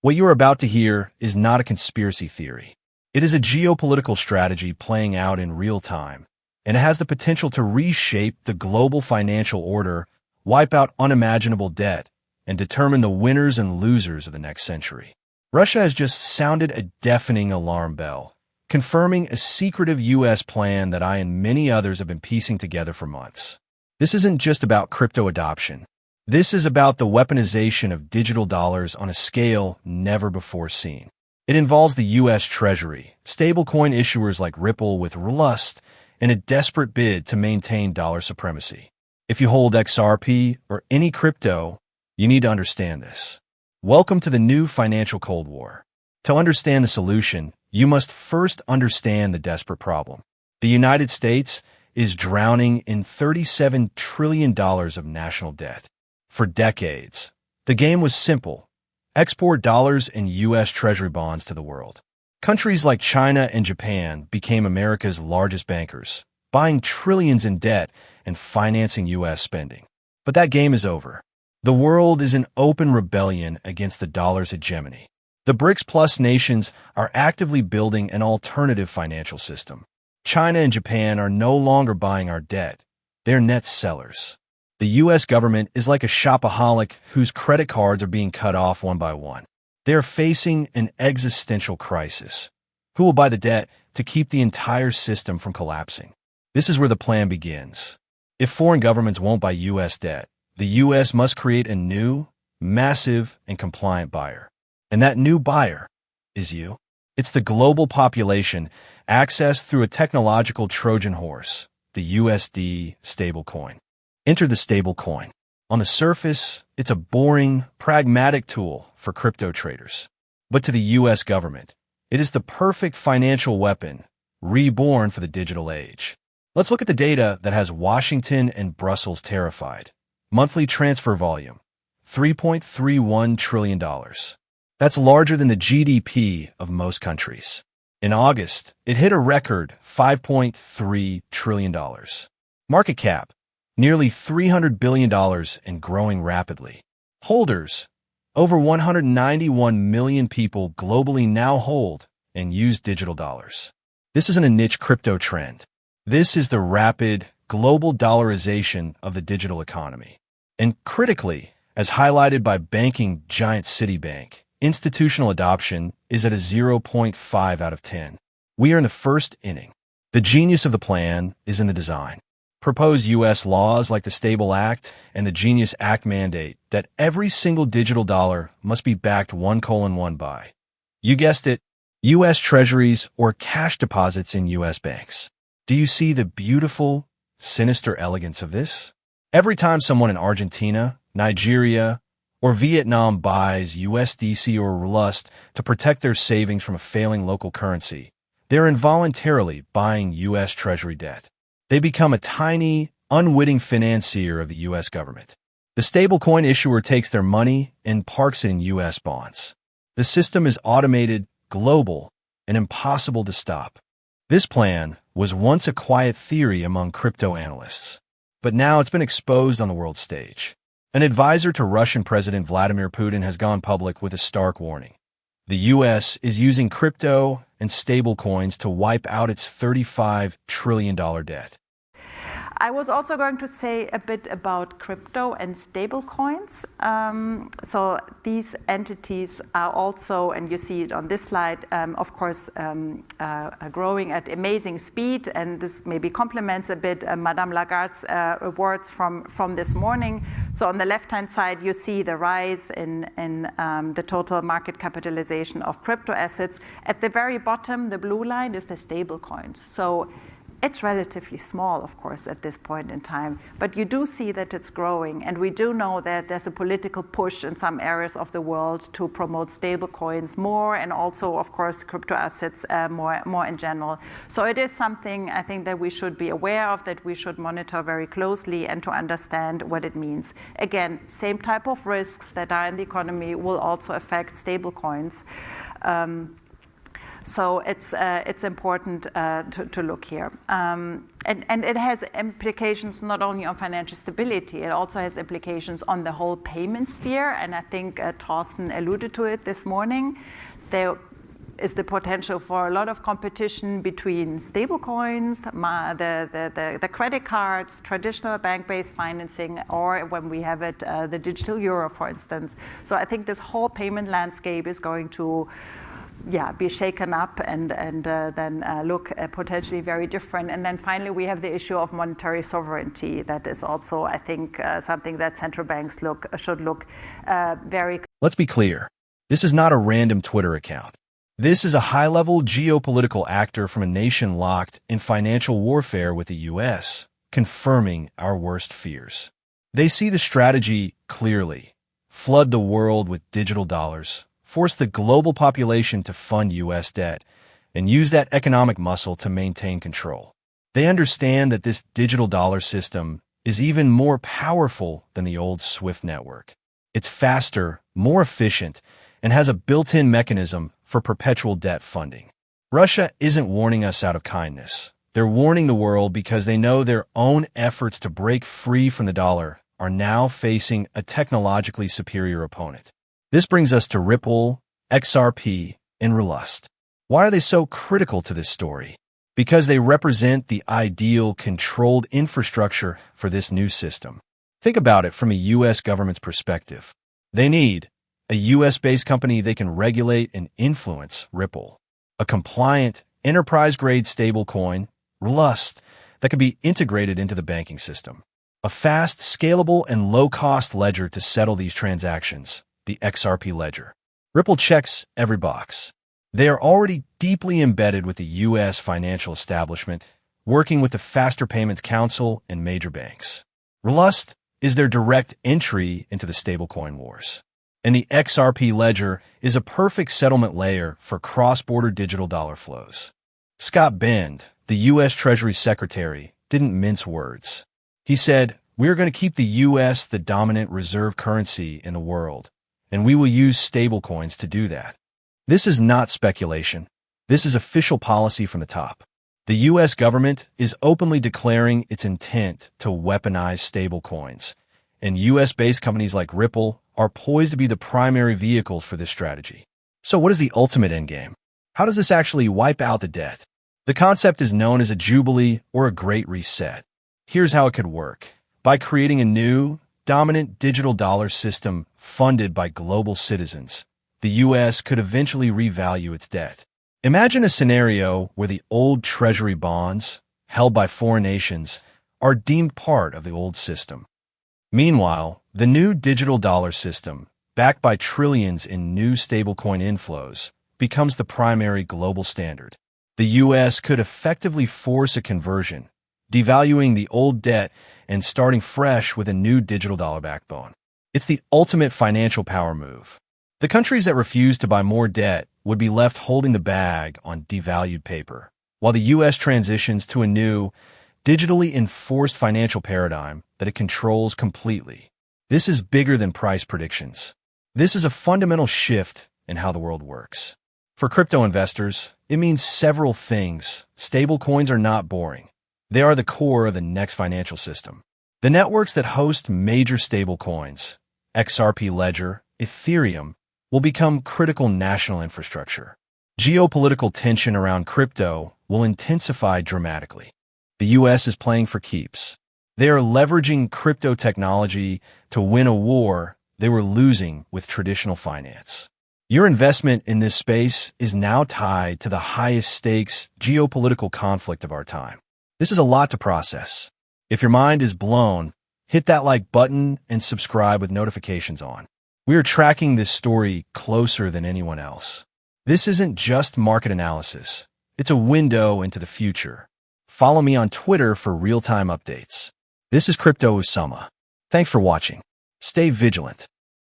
What you are about to hear is not a conspiracy theory. It is a geopolitical strategy playing out in real time, and it has the potential to reshape the global financial order, wipe out unimaginable debt, and determine the winners and losers of the next century. Russia has just sounded a deafening alarm bell, confirming a secretive U.S. plan that I and many others have been piecing together for months. This isn't just about crypto adoption. This is about the weaponization of digital dollars on a scale never before seen. It involves the U.S. Treasury, stablecoin issuers like Ripple with RLUSD, in a desperate bid to maintain dollar supremacy. If you hold XRP or any crypto, you need to understand this. Welcome to the new financial Cold War. To understand the solution, you must first understand the desperate problem. The United States is drowning in $37 trillion of national debt. For decades, the game was simple. Export dollars and U.S. Treasury bonds to the world. Countries like China and Japan became America's largest bankers, buying trillions in debt and financing U.S. spending. But that game is over. The world is in open rebellion against the dollar's hegemony. The BRICS Plus nations are actively building an alternative financial system. China and Japan are no longer buying our debt. They're net sellers. The U.S. government is like a shopaholic whose credit cards are being cut off one by one. They are facing an existential crisis. Who will buy the debt to keep the entire system from collapsing? This is where the plan begins. If foreign governments won't buy U.S. debt, the U.S. must create a new, massive, and compliant buyer. And that new buyer is you. It's the global population accessed through a technological Trojan horse, the USD stablecoin. Enter the stablecoin. On the surface, it's a boring, pragmatic tool for crypto traders. But to the U.S. government, it is the perfect financial weapon, reborn for the digital age. Let's look at the data that has Washington and Brussels terrified. Monthly transfer volume, $3.31 trillion. That's larger than the GDP of most countries. In August, it hit a record $5.3 trillion. Market cap, nearly $300 billion and growing rapidly. Holders, over 191 million people globally now hold and use digital dollars. This isn't a niche crypto trend. This is the rapid, global dollarization of the digital economy. And critically, as highlighted by banking giant Citibank, institutional adoption is at a 0.5 out of 10. We are in the first inning. The genius of the plan is in the design. Propose U.S. laws like the Stable Act and the Genius Act mandate that every single digital dollar must be backed 1:1 by, you guessed it, U.S. treasuries or cash deposits in U.S. banks. Do you see the beautiful, sinister elegance of this? Every time someone in Argentina, Nigeria, or Vietnam buys USDC or RLUSD to protect their savings from a failing local currency, they're involuntarily buying U.S. Treasury debt. They become a tiny, unwitting financier of the U.S. government. The stablecoin issuer takes their money and parks it in U.S. bonds. The system is automated, global, and impossible to stop. This plan was once a quiet theory among crypto analysts, but now it's been exposed on the world stage. An advisor to Russian President Vladimir Putin has gone public with a stark warning. The U.S. is using crypto and stablecoins to wipe out its $35 trillion debt. I was also going to say a bit about crypto and stablecoins. So these entities are also, and you see it on this slide, of course, growing at amazing speed. And this maybe complements a bit Madame Lagarde's words from this morning. So on the left-hand side, you see the rise in the total market capitalization of crypto assets. At the very bottom, the blue line is the stablecoins. So it's relatively small, of course, at this point in time, but you do see that it's growing, and we do know that there's a political push in some areas of the world to promote stablecoins more, and also, of course, crypto assets more in general. So it is something I think that we should be aware of, that we should monitor very closely, and to understand what it means. Again, same type of risks that are in the economy will also affect stablecoins. So it's important to look here. And it has implications not only on financial stability, it also has implications on the whole payment sphere. And I think Thorsten alluded to it this morning. There is the potential for a lot of competition between stablecoins, the credit cards, traditional bank-based financing, or when we have it, the digital euro, for instance. So I think this whole payment landscape is going to be shaken up and then look potentially very different. And then finally, we have the issue of monetary sovereignty. That is also, I think, something that central banks should look very. Let's be clear. This is not a random Twitter account. This is a high-level geopolitical actor from a nation locked in financial warfare with the U.S., confirming our worst fears. They see the strategy clearly. Flood the world with digital dollars, force the global population to fund U.S. debt, and use that economic muscle to maintain control. They understand that this digital dollar system is even more powerful than the old SWIFT network. It's faster, more efficient, and has a built-in mechanism for perpetual debt funding. Russia isn't warning us out of kindness. They're warning the world because they know their own efforts to break free from the dollar are now facing a technologically superior opponent. This brings us to Ripple, XRP, and RLUSD. Why are they so critical to this story? Because they represent the ideal controlled infrastructure for this new system. Think about it from a U.S. government's perspective. They need a U.S.-based company they can regulate and influence, Ripple, a compliant, enterprise-grade stablecoin, RLUSD, that can be integrated into the banking system, a fast, scalable, and low-cost ledger to settle these transactions, the XRP ledger. Ripple checks every box. They are already deeply embedded with the U.S. financial establishment, working with the Faster Payments Council and major banks. RLUSD is their direct entry into the stablecoin wars. And the XRP ledger is a perfect settlement layer for cross-border digital dollar flows. Scott Bend, the U.S. Treasury Secretary, didn't mince words. He said, "We're going to keep the U.S. the dominant reserve currency in the world, and we will use stablecoins to do that." This is not speculation. This is official policy from the top. The U.S. government is openly declaring its intent to weaponize stablecoins, and U.S.-based companies like Ripple are poised to be the primary vehicles for this strategy. So what is the ultimate endgame? How does this actually wipe out the debt? The concept is known as a jubilee or a great reset. Here's how it could work. By creating a new, dominant digital dollar system funded by global citizens, the U.S. could eventually revalue its debt. Imagine a scenario where the old treasury bonds, held by foreign nations, are deemed part of the old system. Meanwhile, the new digital dollar system, backed by trillions in new stablecoin inflows, becomes the primary global standard. The U.S. could effectively force a conversion, devaluing the old debt and starting fresh with a new digital dollar backbone. It's the ultimate financial power move. The countries that refuse to buy more debt would be left holding the bag on devalued paper, while the U.S. transitions to a new, digitally enforced financial paradigm that it controls completely. This is bigger than price predictions. This is a fundamental shift in how the world works. For crypto investors, it means several things. Stablecoins are not boring. They are the core of the next financial system. The networks that host major stablecoins, XRP Ledger, Ethereum, will become critical national infrastructure. Geopolitical tension around crypto will intensify dramatically. The U.S. is playing for keeps. They are leveraging crypto technology to win a war they were losing with traditional finance. Your investment in this space is now tied to the highest stakes geopolitical conflict of our time. This is a lot to process. If your mind is blown, hit that like button and subscribe with notifications on. We are tracking this story closer than anyone else. This isn't just market analysis. It's a window into the future. Follow me on Twitter for real-time updates. This is Crypto Usama. Thanks for watching. Stay vigilant.